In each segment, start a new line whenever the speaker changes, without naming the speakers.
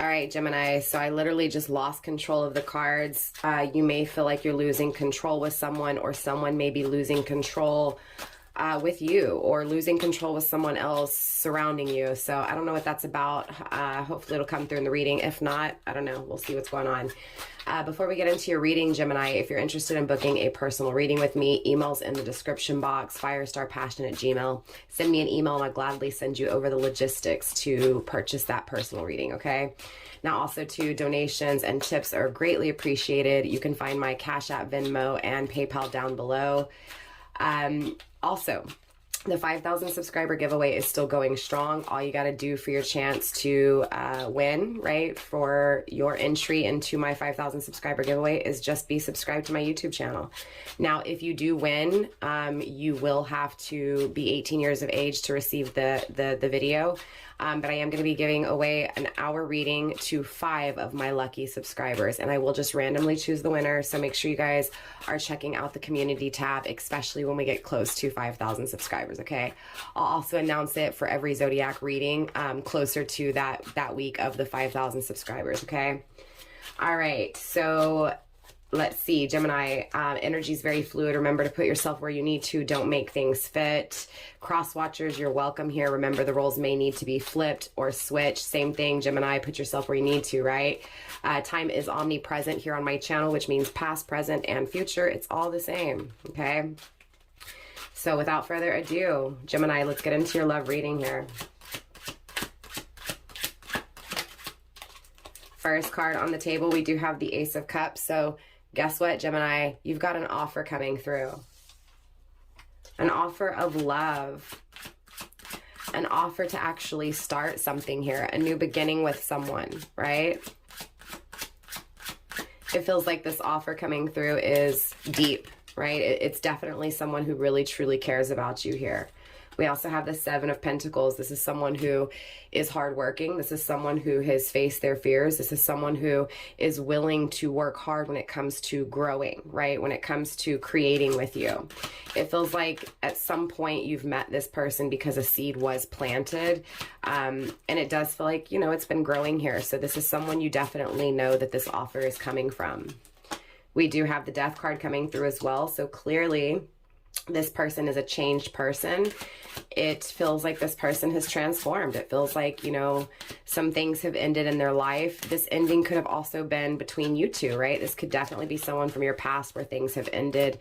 All right, Gemini, so I literally just lost control of the cards. You may feel like you're losing control with someone, or someone may be losing control with you, or losing control with someone else surrounding you. So I don't know what that's about. Hopefully it'll come through in the reading. If not, I don't know. We'll see what's going on. Before we get into your reading, Gemini, if you're interested in booking a personal reading with me, email's in the description box, firestarpassion@gmail.com. Send me an email and I'll gladly send you over the logistics to purchase that personal reading, okay? Now, also, too, donations and tips are greatly appreciated. You can find my Cash App, Venmo, and PayPal down below. Also, the 5,000 subscriber giveaway is still going strong. All you got to do for your chance to win, right, for your entry into my 5,000 subscriber giveaway is just be subscribed to my YouTube channel. Now, if you do win, you will have to be 18 years of age to receive the video. But I am going to be giving away an hour reading to 5 of my lucky subscribers, and I will just randomly choose the winner. So make sure you guys are checking out the community tab, especially when we get close to 5,000 subscribers, okay? I'll also announce it for every zodiac reading closer to that week of the 5,000 subscribers, okay? All right, so let's see, Gemini, energy is very fluid. Remember to put yourself where you need to. Don't make things fit. Cross watchers, you're welcome here. Remember, the roles may need to be flipped or switched. Same thing, Gemini, put yourself where you need to, right? Time is omnipresent here on my channel, which means past, present, and future. It's all the same, okay? So without further ado, Gemini, let's get into your love reading here. First card on the table, we do have the Ace of Cups. So guess what, Gemini? You've got an offer coming through. An offer of love. An offer to actually start something here. A new beginning with someone, right? It feels like this offer coming through is deep, right? It's definitely someone who really, truly cares about you here. We also have the Seven of Pentacles. This is someone who is hardworking. This is someone who has faced their fears. This is someone who is willing to work hard when it comes to growing, right? When it comes to creating with you. It feels like at some point you've met this person because a seed was planted. And it does feel like, you know, it's been growing here. So this is someone you definitely know that this offer is coming from. We do have the Death card coming through as well. So clearly, this person is a changed person. It feels like this person has transformed. It feels like, you know, some things have ended in their life. This ending could have also been between you two, right? This could definitely be someone from your past where things have ended.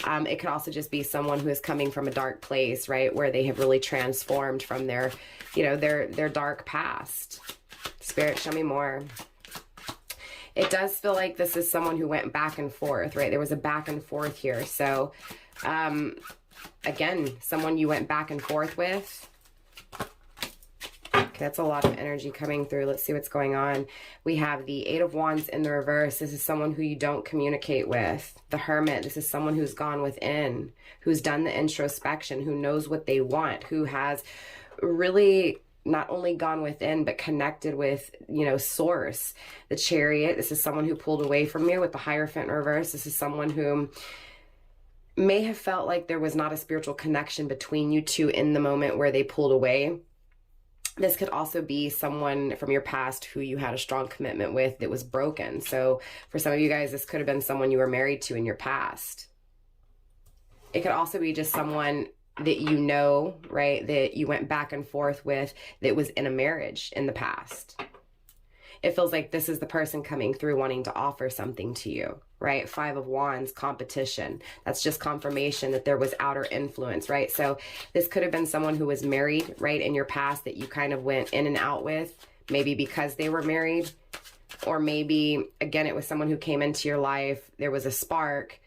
It could also just be someone who is coming from a dark place, right? Where they have really transformed from their, you know, their dark past. Spirit, show me more. It does feel like this is someone who went back and forth, right? There was a back and forth here. So, again, someone you went back and forth with. Okay, that's a lot of energy coming through. Let's see what's going on. We have the Eight of Wands in the reverse. This is someone who you don't communicate with. The Hermit. This is someone who's gone within, who's done the introspection, who knows what they want, who has really not only gone within, but connected with, you know, source. The Chariot. This is someone who pulled away from you with the Hierophant in reverse. This is someone who may have felt like there was not a spiritual connection between you two in the moment where they pulled away. This could also be someone from your past who you had a strong commitment with that was broken. So for some of you guys, this could have been someone you were married to in your past. It could also be just someone that you know, right, that you went back and forth with that was in a marriage in the past. It feels like this is the person coming through wanting to offer something to you, right? Five of Wands, competition. That's just confirmation that there was outer influence, right? So this could have been someone who was married, right, in your past that you kind of went in and out with, maybe because they were married, or maybe, again, it was someone who came into your life, there was a spark,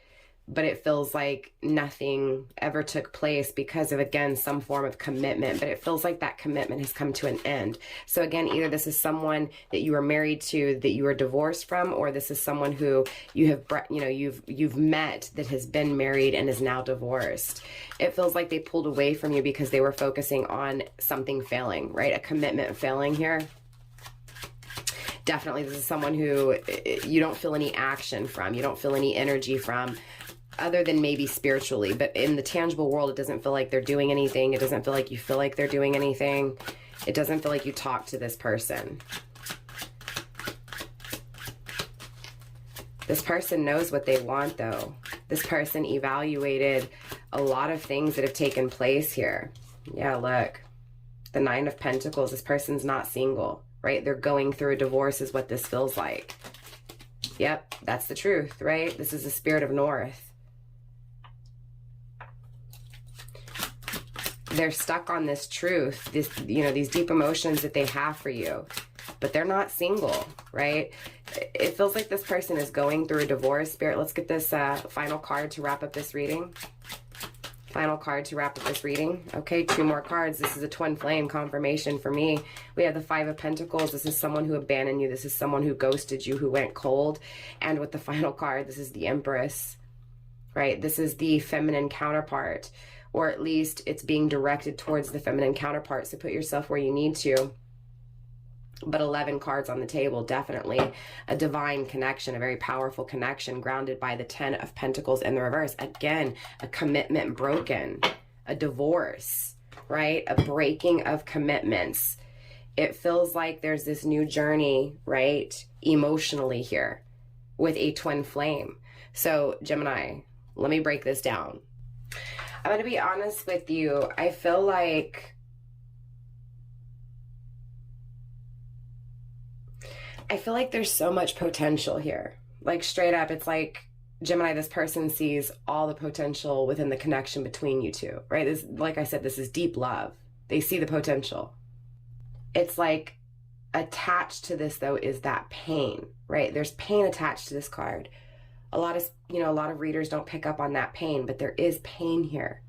but it feels like nothing ever took place because of, again, some form of commitment. But it feels like that commitment has come to an end. So again, either this is someone that you were married to that you were divorced from, or this is someone who you have, you know, you've met that has been married and is now divorced. It feels like they pulled away from you because they were focusing on something failing, right? A commitment failing here. Definitely, this is someone who you don't feel any action from. You don't feel any energy from, other than maybe spiritually. But in the tangible world, it doesn't feel like they're doing anything. It doesn't feel like you feel like they're doing anything. It doesn't feel like you talk to this person. This person knows what they want, though. This person evaluated a lot of things that have taken place here. Yeah, look. The Nine of Pentacles. This person's not single, right? They're going through a divorce is what this feels like. Yep, that's the truth, right? This is the Spirit of North. They're stuck on this truth, this, you know, these deep emotions that they have for you, but they're not single, right? It feels like this person is going through a divorce. Spirit, let's get this final card to wrap up this reading. Final card to wrap up this reading. Okay, 2 more cards. This is a twin flame confirmation for me. We have the 5 of Pentacles. This is someone who abandoned you. This is someone who ghosted you, who went cold. And with the final card, this is the Empress, right? This is the feminine counterpart, or at least it's being directed towards the feminine counterpart. So put yourself where you need to. But 11 cards on the table, definitely a divine connection, a very powerful connection grounded by the 10 of Pentacles in the reverse. Again, a commitment broken, a divorce, right? A breaking of commitments. It feels like there's this new journey, right? Emotionally here with a twin flame. So Gemini, let me break this down. I'm going to be honest with you. I feel like there's so much potential here. Like straight up, it's like, Gemini, this person sees all the potential within the connection between you two, right? This, like I said, this is deep love. They see the potential. It's like attached to this, though, is that pain, right? There's pain attached to this card. A lot of readers don't pick up on that pain, but there is pain here.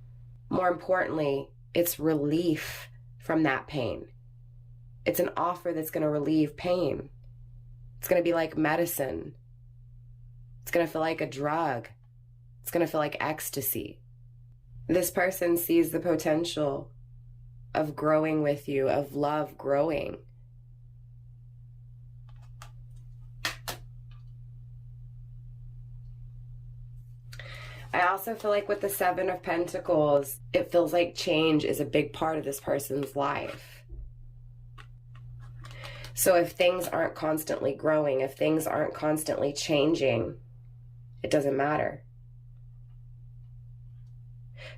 More importantly, it's relief from that pain. It's an offer that's going to relieve pain. It's going to be like medicine. It's going to feel like a drug. It's going to feel like ecstasy. This person sees the potential of growing with you, of love growing. I also feel like with the 7 of Pentacles, it feels like change is a big part of this person's life. So if things aren't constantly growing, if things aren't constantly changing, it doesn't matter.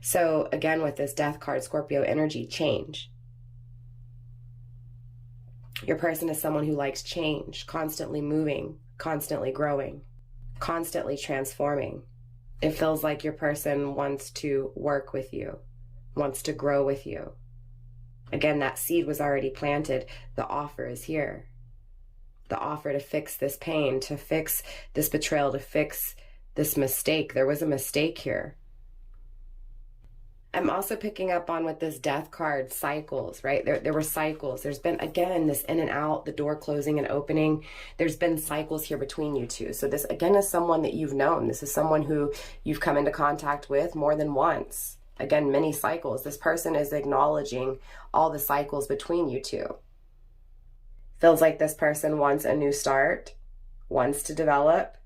So again, with this Death card, Scorpio energy, change. Your person is someone who likes change, constantly moving, constantly growing, constantly transforming. It feels like your person wants to work with you, wants to grow with you. Again, that seed was already planted. The offer is here. The offer to fix this pain, to fix this betrayal, to fix this mistake. There was a mistake here. I'm also picking up on with this Death card, cycles, right? There were cycles. There's been, again, this in and out, the door closing and opening. There's been cycles here between you two. So this, again, is someone that you've known. This is someone who you've come into contact with more than once. Again, many cycles. This person is acknowledging all the cycles between you two. Feels like this person wants a new start, wants to develop,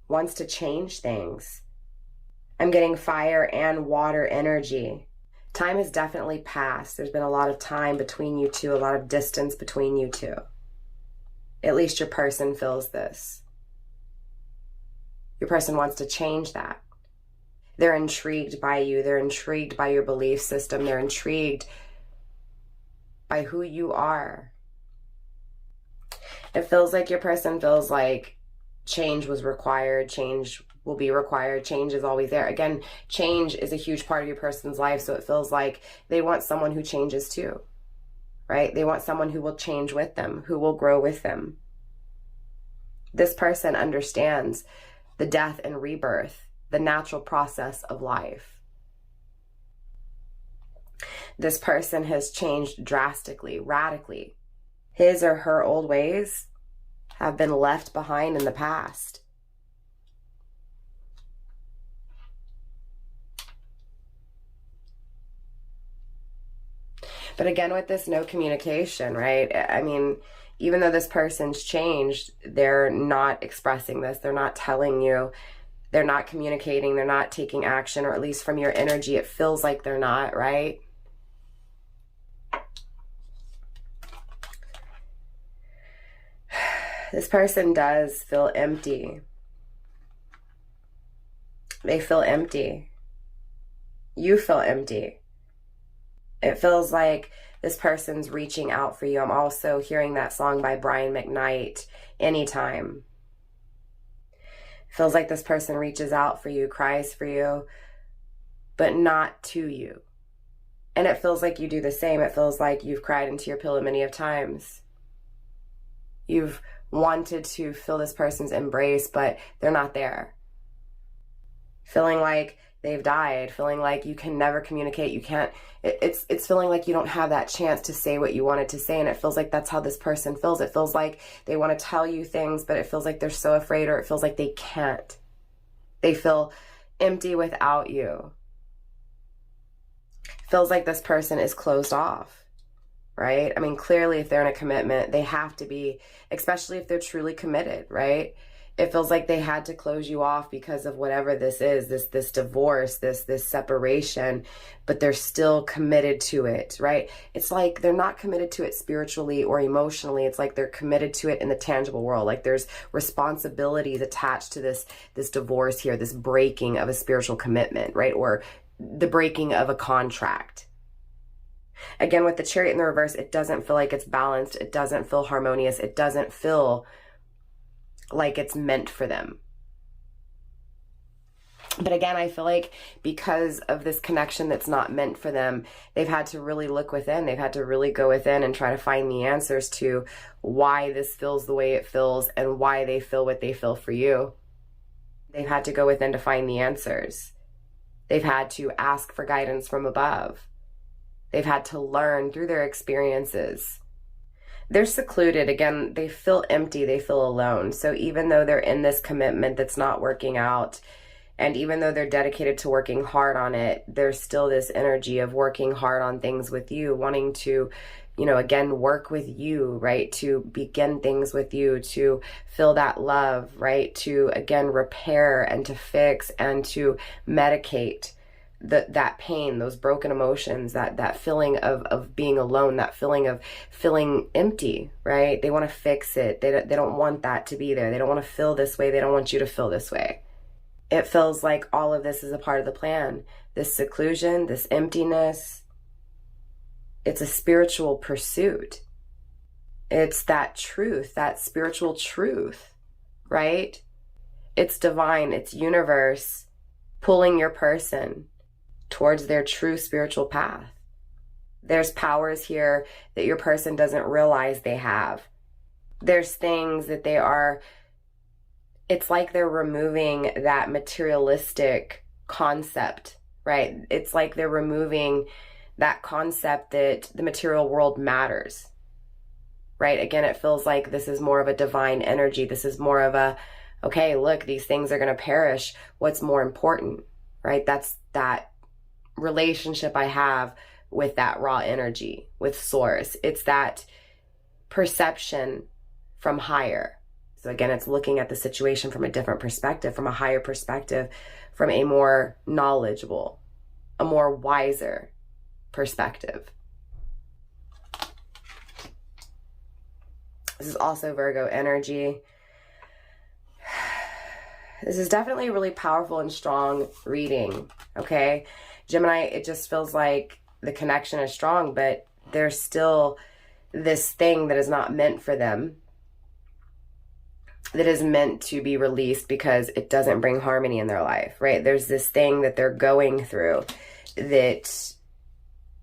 wants to change things. I'm getting fire and water energy. Time has definitely passed. There's been a lot of time between you two, a lot of distance between you two. At least your person feels this. Your person wants to change that. They're intrigued by you. They're intrigued by your belief system. They're intrigued by who you are. It feels like your person feels like change was required. Change will be required. Change is always there. Again, change is a huge part of your person's life. So it feels like they want someone who changes too, right? They want someone who will change with them, who will grow with them. This person understands the death and rebirth, the natural process of life. This person has changed drastically, radically. His or her old ways have been left behind in the past. But again, with this no communication, right? I mean, even though this person's changed, they're not expressing this. They're not telling you. They're not communicating. They're not taking action, or at least from your energy, it feels like they're not, right? This person does feel empty. They feel empty. You feel empty. It feels like this person's reaching out for you. I'm also hearing that song by Brian McKnight, Anytime. It feels like this person reaches out for you, cries for you, but not to you. And it feels like you do the same. It feels like you've cried into your pillow many of times. You've wanted to feel this person's embrace, but they're not there. Feeling like they've died, feeling like you can never communicate, you can't, it's feeling like you don't have that chance to say what you wanted to say, and it feels like that's how this person feels. It feels like they want to tell you things, but it feels like they're so afraid, or it feels like they can't. They feel empty without you. Feels like this person is closed off, right? I mean, clearly if they're in a commitment, they have to be, especially if they're truly committed, right? It feels like they had to close you off because of whatever this is, this divorce, this separation, but they're still committed to it, right? It's like they're not committed to it spiritually or emotionally. It's like they're committed to it in the tangible world. Like there's responsibilities attached to this divorce here, this breaking of a spiritual commitment, right? Or the breaking of a contract. Again, with the Chariot in the reverse, it doesn't feel like it's balanced. It doesn't feel harmonious. It doesn't feel like it's meant for them. But again, I feel like because of this connection that's not meant for them, they've had to really look within. They've had to really go within and try to find the answers to why this feels the way it feels and why they feel what they feel for you. They've had to go within to find the answers. They've had to ask for guidance from above. They've had to learn through their experiences. They're secluded. Again, they feel empty. They feel alone. So even though they're in this commitment that's not working out, and even though they're dedicated to working hard on it, there's still this energy of working hard on things with you, wanting to, again, work with you, right? To begin things with you, to feel that love, right? To, again, repair and to fix and to medicate that pain, those broken emotions, that feeling of being alone, that feeling of feeling empty, right? They want to fix it. They don't want that to be there. They don't want to feel this way. They don't want you to feel this way. It feels like all of this is a part of the plan. This seclusion, this emptiness, it's a spiritual pursuit. It's that truth, that spiritual truth, right? It's divine, it's universe pulling your person towards their true spiritual path. There's powers here that your person doesn't realize they have. There's things that it's like they're removing that materialistic concept, right? It's like they're removing that concept that the material world matters, right? Again, it feels like this is more of a divine energy. This is more of a, okay, look, these things are going to perish. What's more important, right? That's that relationship I have with that raw energy, with source. It's that perception from higher. So again, it's looking at the situation from a different perspective, from a higher perspective, from a more knowledgeable, a more wiser perspective. This is also Virgo energy. This is definitely a really powerful and strong reading, okay? Gemini, it just feels like the connection is strong, but there's still this thing that is not meant for them, that is meant to be released because it doesn't bring harmony in their life, right? There's this thing that they're going through that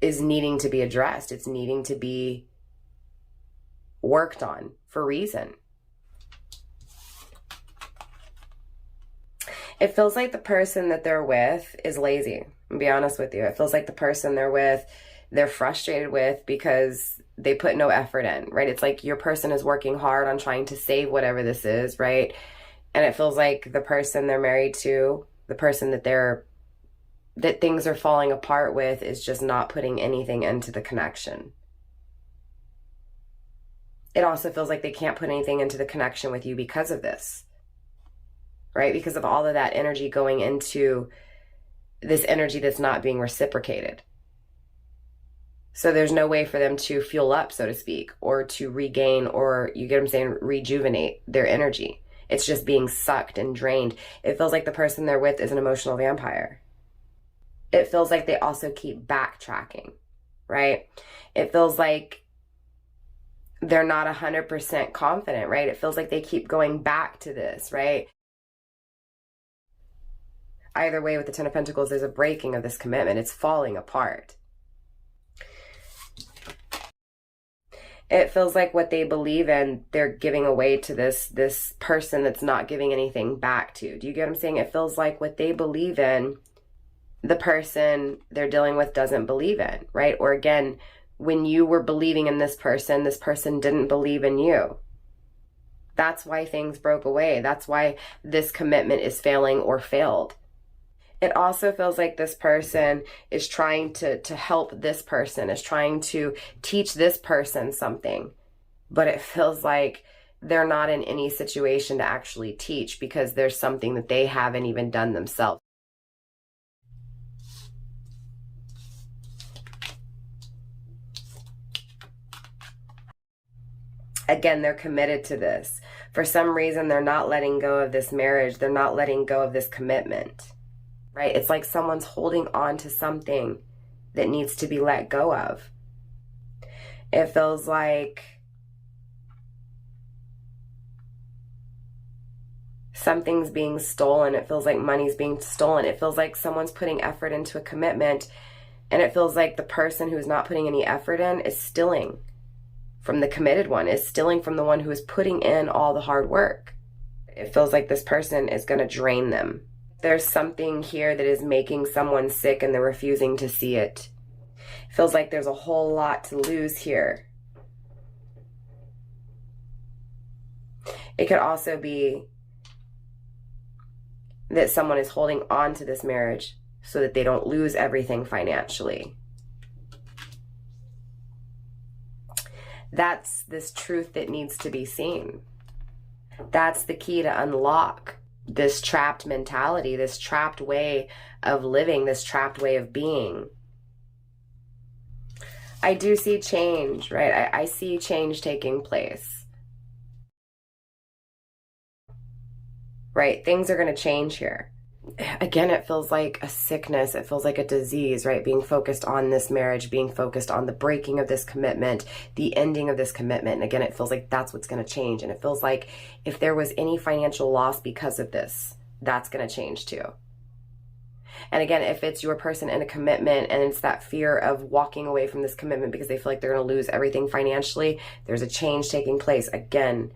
is needing to be addressed. It's needing to be worked on for a reason. It feels like the person that they're with is lazy. I'll be honest with you. It feels like the person they're with, they're frustrated with because they put no effort in, right? It's like your person is working hard on trying to save whatever this is, right? And it feels like the person they're married to, the person that things are falling apart with, is just not putting anything into the connection. It also feels like they can't put anything into the connection with you because of this, right? Because of all of that energy going into this energy that's not being reciprocated. So there's no way for them to fuel up, so to speak, or to regain, or, you get what I'm saying, rejuvenate their energy. It's just being sucked and drained. It feels like the person they're with is an emotional vampire. It feels like they also keep backtracking, right? It feels like they're not 100% confident, right? It feels like they keep going back to this, right? Either way, with the Ten of Pentacles, there's a breaking of this commitment. It's falling apart. It feels like what they believe in, they're giving away to this person that's not giving anything back to. Do you get what I'm saying? It feels like what they believe in, the person they're dealing with doesn't believe in, right? Or again, when you were believing in this person didn't believe in you. That's why things broke away. That's why this commitment is failing or failed. It also feels like this person is trying to help this person, is trying to teach this person something. But it feels like they're not in any situation to actually teach because there's something that they haven't even done themselves. Again, they're committed to this. For some reason, they're not letting go of this marriage. They're not letting go of this commitment. Right? It's like someone's holding on to something that needs to be let go of. It feels like something's being stolen. It feels like money's being stolen. It feels like someone's putting effort into a commitment, and it feels like the person who's not putting any effort in is stealing from the committed one, is stealing from the one who is putting in all the hard work. It feels like this person is going to drain them. There's something here that is making someone sick and they're refusing to see it. It feels like there's a whole lot to lose here. It could also be that someone is holding on to this marriage so that they don't lose everything financially. That's this truth that needs to be seen. That's the key to unlock this trapped mentality, this trapped way of living, this trapped way of being. I do see change, right? I see change taking place. Right? Things are going to change here. Again, it feels like a sickness. It feels like a disease, right? Being focused on this marriage, being focused on the breaking of this commitment, the ending of this commitment. And again, it feels like that's what's going to change. And it feels like if there was any financial loss because of this, that's going to change too. And again, if it's your person in a commitment and it's that fear of walking away from this commitment because they feel like they're going to lose everything financially, there's a change taking place. Again,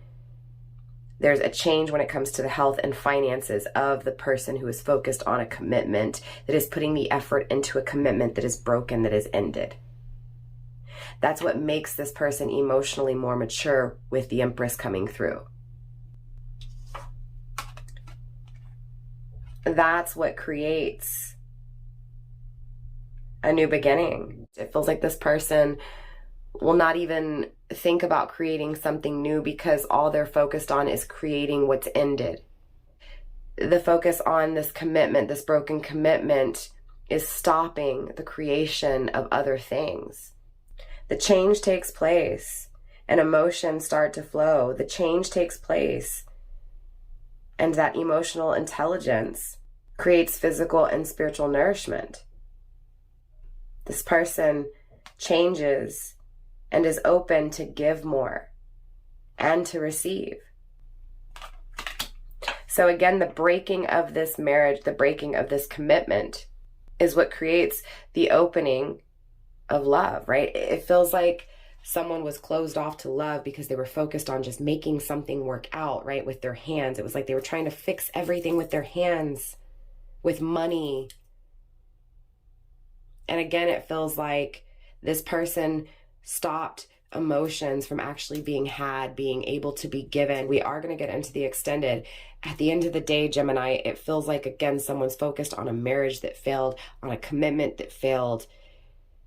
there's a change when it comes to the health and finances of the person who is focused on a commitment, that is putting the effort into a commitment that is broken, that is ended. That's what makes this person emotionally more mature with the Empress coming through. That's what creates a new beginning. It feels like this person will not even think about creating something new because all they're focused on is creating what's ended. The focus on this commitment, this broken commitment, is stopping the creation of other things. The change takes place and emotions start to flow. The change takes place and that emotional intelligence creates physical and spiritual nourishment. This person changes and is open to give more and to receive. So again, the breaking of this marriage, the breaking of this commitment is what creates the opening of love, right? It feels like someone was closed off to love because they were focused on just making something work out, right? With their hands. It was like they were trying to fix everything with their hands, with money. And again, it feels like this person stopped emotions from actually being had, being able to be given. We are going to get into the extended. At the end of the day, Gemini, it feels like, again, someone's focused on a marriage that failed, on a commitment that failed.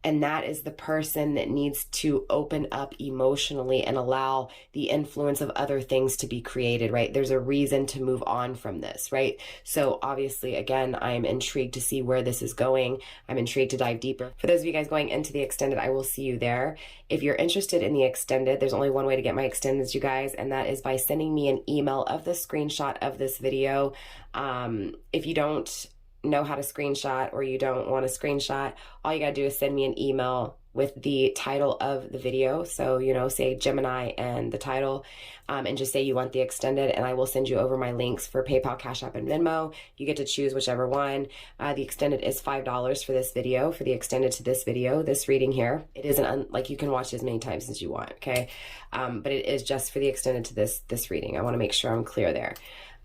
And that is the person that needs to open up emotionally and allow the influence of other things to be created, right? There's a reason to move on from this, right? So obviously, again, I'm intrigued to see where this is going. I'm intrigued to dive deeper. For those of you guys going into the extended, I will see you there. If you're interested in the extended, there's only one way to get my extendeds, you guys, and that is by sending me an email of the screenshot of this video. If you don't know how to screenshot or you don't want to screenshot, all you gotta do is send me an email with the title of the video. So, you know, say Gemini and the title, and just say you want the extended, and I will send you over my links for PayPal, Cash App, and Venmo. You get to choose whichever one. The extended is $5 for this video, for the extended to this video, this reading here. It isn't like you can watch as many times as you want, okay? But it is just for the extended to this reading. I want to make sure I'm clear there.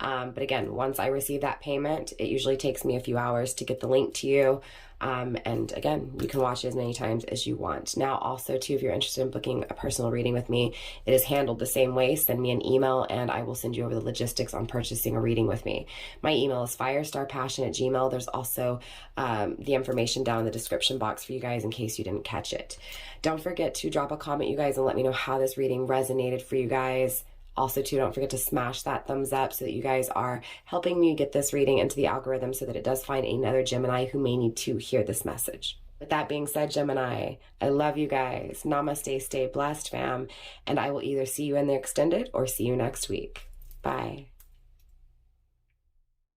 But again, once I receive that payment, it usually takes me a few hours to get the link to you. And again, you can watch it as many times as you want. Now, also, too, if you're interested in booking a personal reading with me, it is handled the same way. Send me an email and I will send you over the logistics on purchasing a reading with me. My email is firestarpassion@gmail.com. There's also the information down in the description box for you guys in case you didn't catch it. Don't forget to drop a comment, you guys, and let me know how this reading resonated for you guys. Also, too, don't forget to smash that thumbs up so that you guys are helping me get this reading into the algorithm so that it does find another Gemini who may need to hear this message. With that being said, Gemini, I love you guys. Namaste, stay blessed, fam. And I will either see you in the extended or see you next week. Bye.